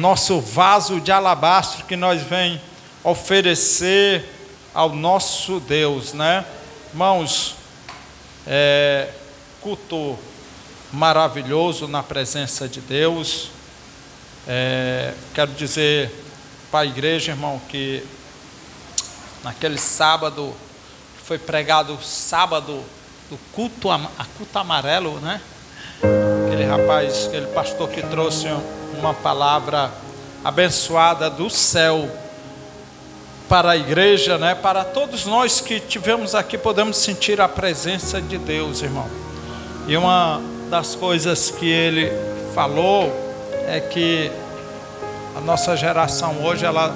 nosso vaso de alabastro que nós vem oferecer ao nosso Deus, né? Irmãos, culto maravilhoso na presença de Deus. Quero dizer para a igreja, irmão, que naquele sábado, foi pregado o sábado do culto amarelo, né? Aquele rapaz, aquele pastor que trouxe uma palavra abençoada do céu para a igreja, né? Para todos nós que tivemos aqui, podemos sentir a presença de Deus, irmão. E uma das coisas que ele falou é que a nossa geração hoje, ela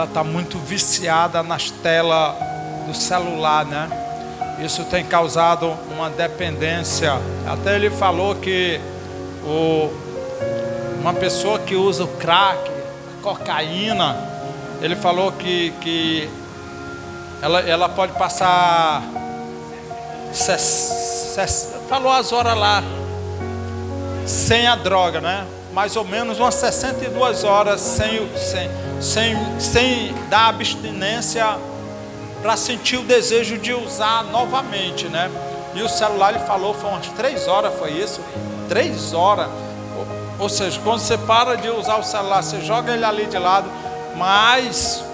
está muito viciada nas telas do celular, né? Isso tem causado uma dependência. Até ele falou que uma pessoa que usa o crack, a cocaína, ele falou que ela pode passar, falou as horas lá, sem a droga, né? Mais ou menos umas 62 horas sem dar abstinência, para sentir o desejo de usar novamente, né? E o celular, ele falou, foi umas 3 horas, foi isso? 3 horas. Ou seja, quando você para de usar o celular, você joga ele ali de lado, mas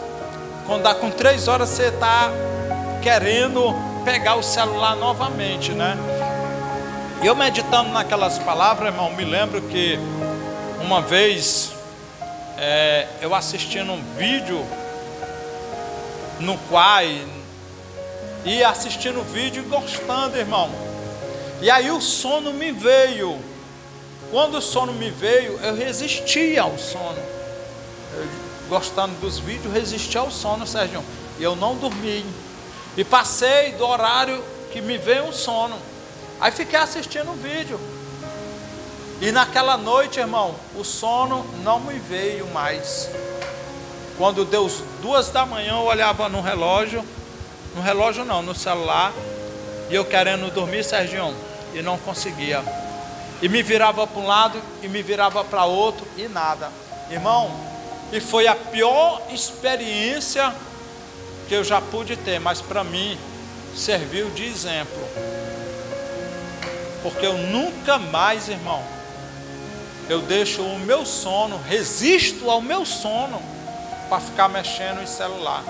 quando dá com 3 horas, você está querendo pegar o celular novamente, né? E eu meditando naquelas palavras, irmão, me lembro que uma vez eu assistindo um vídeo no Quai, e assistindo o vídeo e gostando, irmão. E aí o sono me veio. Quando o sono me veio, eu resisti ao sono. Gostando dos vídeos, resisti ao sono, Sérgio. E eu não dormi. E passei do horário que me veio um sono. Aí fiquei assistindo o vídeo. E naquela noite, irmão, o sono não me veio mais. Quando deu 2 da manhã, eu olhava no relógio não, no celular, e eu querendo dormir, Serginho, e não conseguia. E me virava para um lado, e me virava para outro, e nada. Irmão, e foi a pior experiência que eu já pude ter, mas para mim, serviu de exemplo. Porque eu nunca mais, irmão, eu deixo o meu sono, resisto ao meu sono, para ficar mexendo em celular.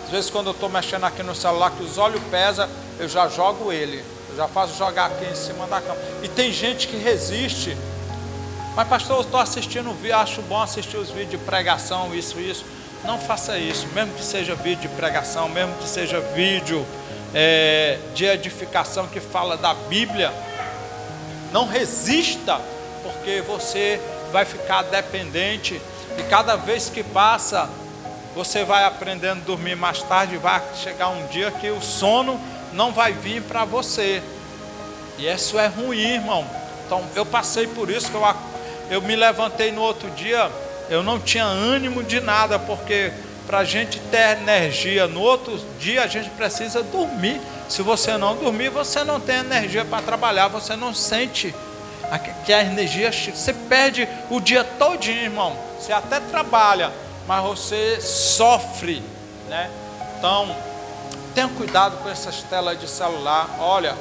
Às vezes quando eu estou mexendo aqui no celular, que os olhos pesam, eu já jogo ele. Eu já faço jogar aqui em cima da cama. E tem gente que resiste. Mas pastor, eu estou assistindo vídeo, acho bom assistir os vídeos de pregação, isso. Não faça isso. Mesmo que seja vídeo de pregação, mesmo que seja vídeo de edificação que fala da Bíblia, não resista, porque você vai ficar dependente. E cada vez que passa, você vai aprendendo a dormir mais tarde, vai chegar um dia que o sono não vai vir para você. E isso é ruim, irmão. Então eu passei por isso, que eu me levantei no outro dia, eu não tinha ânimo de nada, porque para a gente ter energia no outro dia, a gente precisa dormir. Se você não dormir, você não tem energia para trabalhar, você não sente que a energia, você perde o dia todinho, irmão. Você até trabalha, mas você sofre, né? Então, tenha cuidado com essas telas de celular. Olha,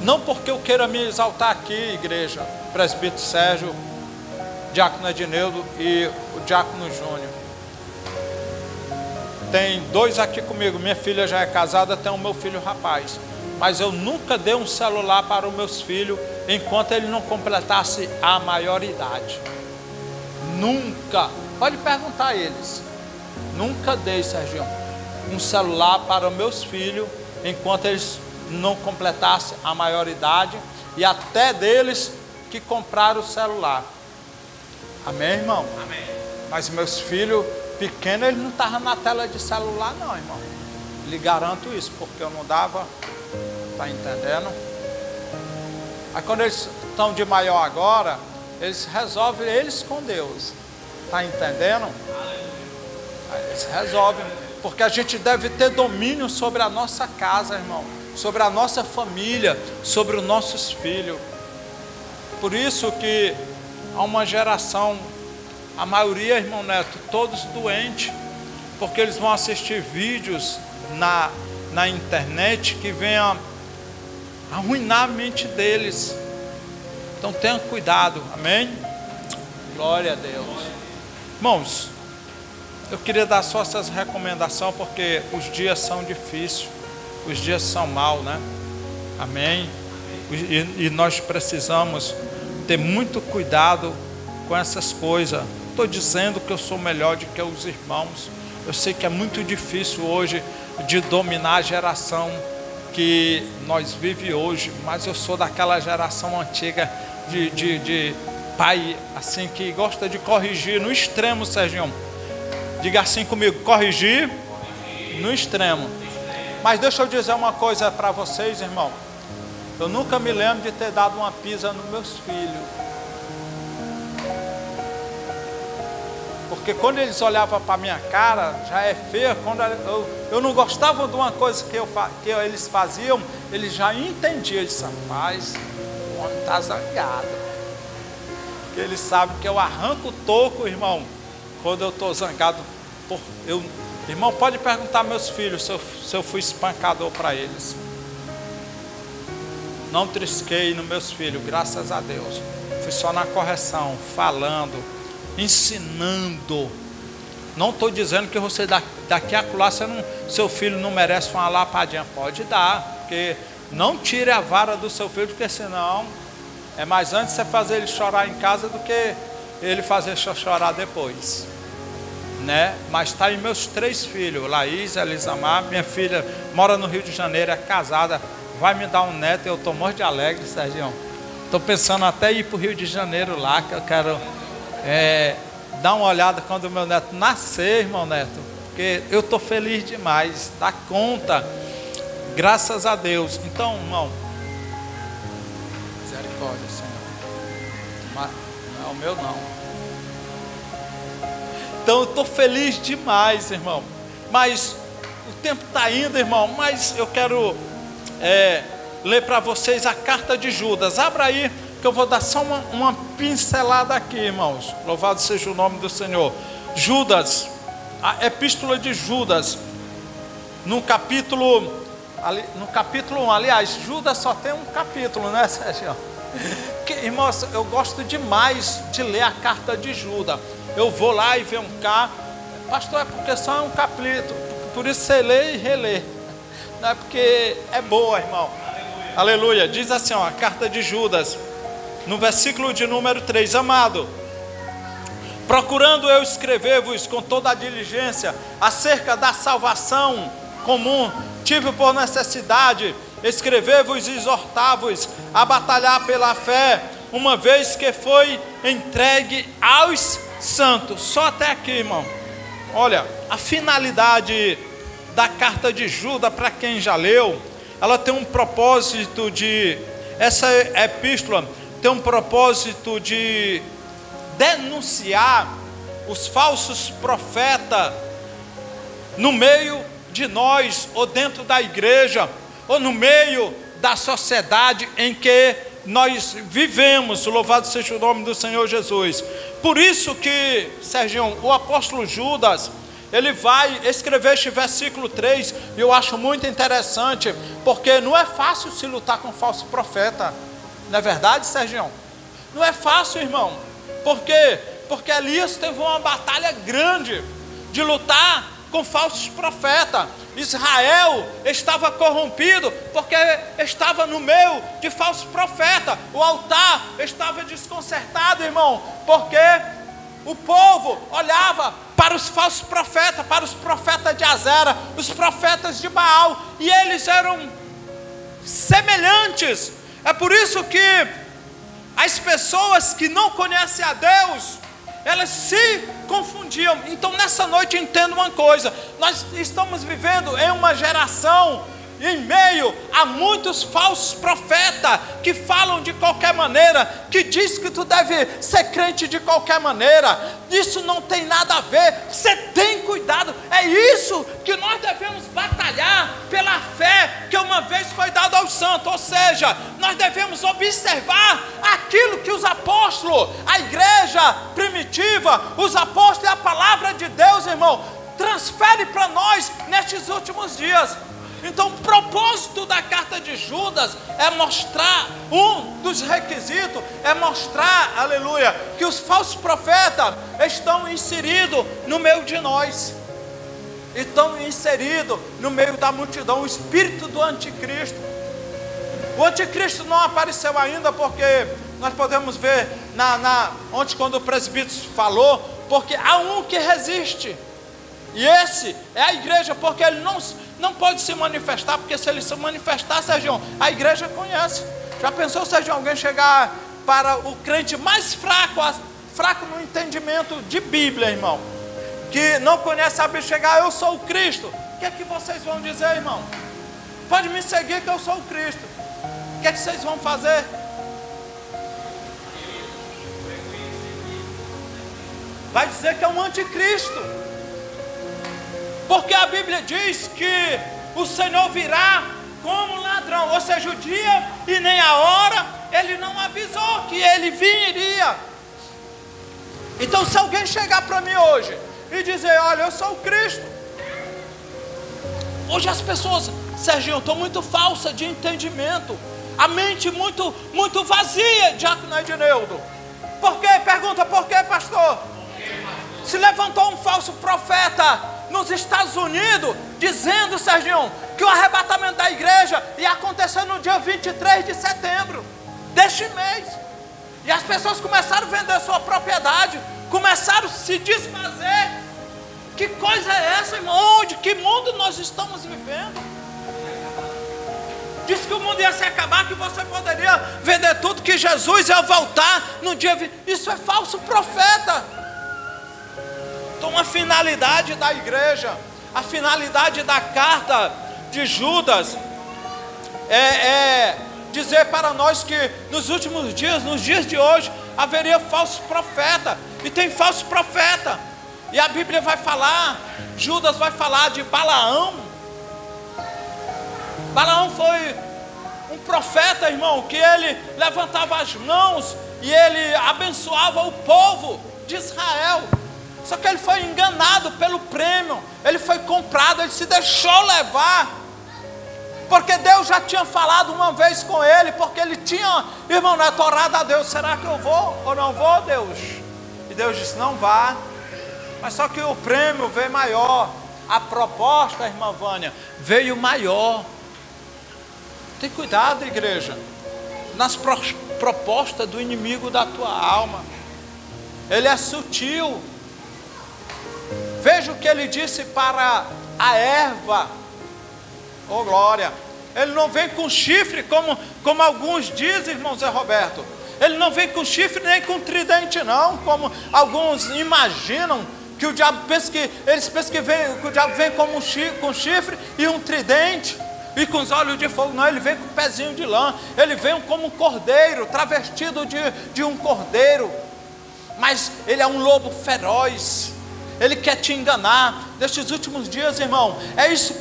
não porque eu queira me exaltar aqui, igreja, presbítero Sérgio, diácono Edneudo e o diácono Júnior. Tem 2 aqui comigo, minha filha já é casada, tem o meu filho rapaz. Mas eu nunca dei um celular para os meus filhos enquanto ele não completasse a maioridade. Nunca. Pode perguntar a eles. Nunca dei, Sérgio, um celular para os meus filhos enquanto eles não completassem a maioridade, e até deles que compraram o celular. Amém, irmão? Amém. Mas meus filhos pequenos, eles não estavam na tela de celular não, irmão. Lhe garanto isso, porque eu não dava. Está entendendo? Aí quando eles estão de maior agora, eles resolvem eles com Deus. Está entendendo? Aí eles resolvem. Porque a gente deve ter domínio sobre a nossa casa, irmão. Sobre a nossa família, sobre os nossos filhos. Por isso que há uma geração A maioria, irmão Neto, todos doentes, porque eles vão assistir vídeos na internet que venham arruinar a mente deles. Então tenha cuidado, amém? Glória a Deus. Irmãos, eu queria dar só essas recomendações, porque os dias são difíceis, os dias são maus, né? Amém? E nós precisamos ter muito cuidado com essas coisas. Estou dizendo que eu sou melhor do que os irmãos. Eu sei que é muito difícil hoje de dominar a geração que nós vivemos hoje, mas eu sou daquela geração antiga de pai assim que gosta de corrigir no extremo, Serginho. Diga assim comigo, corrigir no extremo. Mas deixa eu dizer uma coisa para vocês, irmão. Eu nunca me lembro de ter dado uma pisa nos meus filhos. Porque quando eles olhavam para a minha cara, já é feio. Quando eu não gostava de uma coisa que eles faziam, eles já entendiam. Eles disseram, rapaz, o homem está zangado. Porque eles sabem que eu arranco o toco, irmão, quando eu estou zangado. Irmão, pode perguntar aos meus filhos se eu fui espancador para eles. Não trisquei nos meus filhos, graças a Deus. Fui só na correção, falando, ensinando. Não estou dizendo que você daqui a acolá, seu filho não merece uma lapadinha. Pode dar, porque não tire a vara do seu filho, porque senão é mais antes você fazer ele chorar em casa do que ele fazer chorar depois, né? Mas está aí meus 3 filhos, Laís, Elisamar, minha filha mora no Rio de Janeiro, é casada, vai me dar um neto, eu estou morto de alegre, Serginho. Estou pensando até ir para o Rio de Janeiro lá, que eu quero dar uma olhada quando o meu neto nascer, irmão Neto, porque eu estou feliz demais, dá conta, graças a Deus. Então, irmão, misericórdia, Senhor, mas não é o meu não. Então eu estou feliz demais, irmão, mas o tempo está indo, irmão, mas eu quero ler para vocês a carta de Judas. Abra aí, que eu vou dar só uma pincelada aqui, irmãos. Louvado seja o nome do Senhor. Judas, a epístola de Judas, no capítulo 1, aliás, Judas só tem um capítulo, né, Sérgio? Irmãos, eu gosto demais de ler a carta de Judas. Eu vou lá e venho cá, pastor, é porque só é um capítulo, por isso você lê e relê. Não é porque é boa, irmão. Aleluia. Diz assim, ó, a carta de Judas, no versículo de número 3. Amado, procurando eu escrever-vos com toda a diligência acerca da salvação comum, tive por necessidade escrever-vos e exortar-vos a batalhar pela fé, uma vez que foi entregue aos santos. Só até aqui, irmão. Olha, a finalidade da carta de Judas, para quem já leu, ela tem um propósito essa epístola tem um propósito de denunciar os falsos profetas no meio de nós, ou dentro da igreja, ou no meio da sociedade em que nós vivemos. Louvado seja o nome do Senhor Jesus. Por isso que, Serginho, o apóstolo Judas, ele vai escrever este versículo 3, e eu acho muito interessante, porque não é fácil se lutar com falso profeta. Não é verdade, Serginho? Não é fácil, irmão. Por quê? Porque Elias teve uma batalha grande de lutar com falsos profetas. Israel estava corrompido porque estava no meio de falsos profetas. O altar estava desconcertado, irmão, porque o povo olhava para os falsos profetas, para os profetas de Azera, os profetas de Baal, e eles eram semelhantes. É por isso que as pessoas que não conhecem a Deus, elas se confundiam. Então nessa noite entenda uma coisa: nós estamos vivendo em uma geração em meio a muitos falsos profetas que falam de qualquer maneira, que diz que tu deve ser crente de qualquer maneira. Isso não tem nada a ver. Você tem cuidado. É isso que nós devemos batalhar, pela fé que uma vez foi dada aos santos. Ou seja, nós devemos observar aquilo que os apóstolos, a igreja primitiva, os apóstolos e a palavra de Deus, irmão, transfere para nós nestes últimos dias. Então, o propósito da carta de Judas é mostrar, um dos requisitos é mostrar, aleluia, que os falsos profetas estão inseridos no meio de nós, estão inseridos no meio da multidão, o espírito do anticristo. O anticristo não apareceu ainda, porque nós podemos ver ontem quando o presbítero falou, porque há um que resiste. E esse é a igreja, porque ele não pode se manifestar, porque se ele se manifestar, Sérgio, a igreja conhece. Já pensou, Sérgio, alguém chegar para o crente mais fraco no entendimento de Bíblia, irmão, que não conhece a Bíblia, chegar, eu sou o Cristo, o que é que vocês vão dizer, irmão? Pode me seguir que eu sou o Cristo. O que é que vocês vão fazer? Vai dizer que é um anticristo. Porque a Bíblia diz que o Senhor virá como ladrão, ou seja, o dia e nem a hora, Ele não avisou que Ele viria. Então, se alguém chegar para mim hoje e dizer, olha, eu sou o Cristo. Hoje as pessoas, Serginho, estão muito falsas de entendimento, a mente muito vazia, Diácono Edneudo. Por quê? Pergunta, por quê, pastor? Se levantou um falso profeta nos Estados Unidos, dizendo, Serginho, que o arrebatamento da igreja ia acontecer no dia 23 de setembro deste mês. E as pessoas começaram a vender sua propriedade, começaram a se desfazer. Que coisa é essa, irmão? Que mundo nós estamos vivendo? Disse que o mundo ia se acabar, que você poderia vender tudo, que Jesus ia voltar no dia 20. Isso é falso profeta. Então, a finalidade da igreja, a finalidade da carta de Judas é dizer para nós que nos últimos dias, nos dias de hoje, haveria falsos profetas, e tem falso profeta, e a Bíblia vai falar, Judas vai falar de Balaão. Balaão foi um profeta, irmão, que ele levantava as mãos e ele abençoava o povo de Israel. Só que ele foi enganado pelo prêmio, ele foi comprado, ele se deixou levar, porque Deus já tinha falado uma vez com ele, porque ele tinha, irmão, não é torado a Deus, será que eu vou ou não vou, Deus? E Deus disse, não vá, mas só que o prêmio veio maior, a proposta, irmã Vânia, veio maior. Tem cuidado, igreja, nas propostas do inimigo da tua alma, ele é sutil. Veja o que ele disse para a erva. Oh glória. Ele não vem com chifre como alguns dizem, irmão Zé Roberto. Ele não vem com chifre nem com tridente não, como alguns imaginam, que o diabo pensa que, eles pensam que o diabo vem com chifre e um tridente e com os olhos de fogo. Não, ele vem com um pezinho de lã. Ele vem como um cordeiro, travestido de um cordeiro, mas ele é um lobo feroz. Ele quer te enganar. Nestes últimos dias, irmão, é isso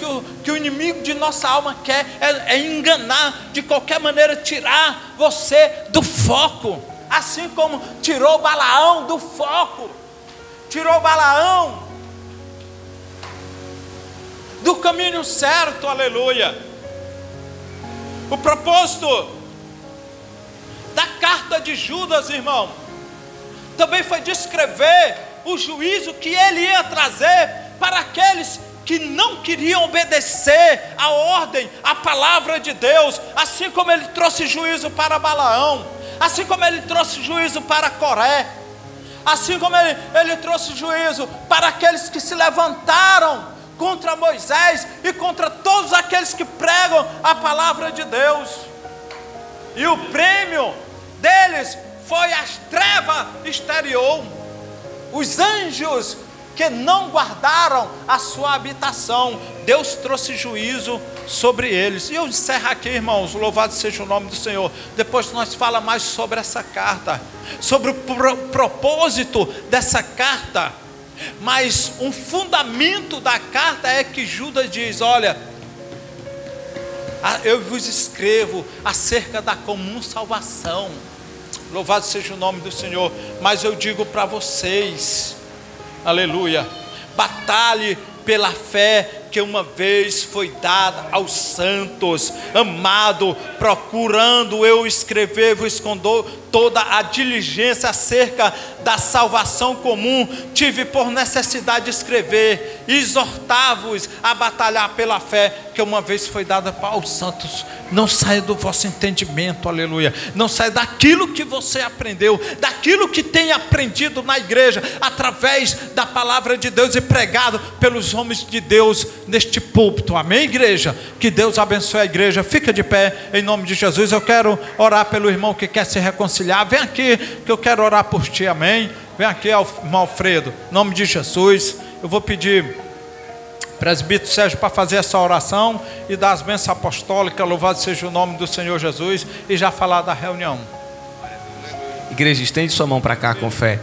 que o inimigo de nossa alma quer, é enganar, de qualquer maneira tirar você do foco, assim como tirou Balaão do foco, tirou Balaão do caminho certo, aleluia. O propósito da carta de Judas, irmão, também foi descrever o juízo que ele ia trazer para aqueles que não queriam obedecer a ordem, a palavra de Deus, assim como ele trouxe juízo para Balaão, assim como ele trouxe juízo para Coré, assim como ele trouxe juízo para aqueles que se levantaram contra Moisés e contra todos aqueles que pregam a palavra de Deus. E o prêmio deles foi as trevas exterior. Os anjos que não guardaram a sua habitação. Deus trouxe juízo sobre eles. E eu encerro aqui, irmãos, louvado seja o nome do Senhor. Depois nós falamos mais sobre essa carta, sobre o propósito dessa carta. Mas um fundamento da carta é que Judas diz: olha, eu vos escrevo acerca da comum salvação. Louvado seja o nome do Senhor. Mas eu digo para vocês, aleluia, batalhe pela fé que uma vez foi dada aos santos. Amado, procurando eu escrever-vos com toda a diligência acerca da salvação comum, tive por necessidade de escrever, exortar-vos a batalhar pela fé que uma vez foi dada aos santos. Não saia do vosso entendimento, aleluia. Não saia daquilo que você aprendeu, daquilo que tem aprendido na igreja, através da palavra de Deus e pregado pelos homens de Deus neste púlpito. Amém, igreja? Que Deus abençoe a igreja. Fica de pé em nome de Jesus. Eu quero orar pelo irmão que quer se reconciliar. Vem aqui que eu quero orar por ti. Amém? Vem aqui, irmão Alfredo, em nome de Jesus. Eu vou pedir presbítero Sérgio para fazer essa oração e dar as bênçãos apostólicas. Louvado seja o nome do Senhor Jesus. E já falar da reunião. Igreja, estende sua mão para cá com fé.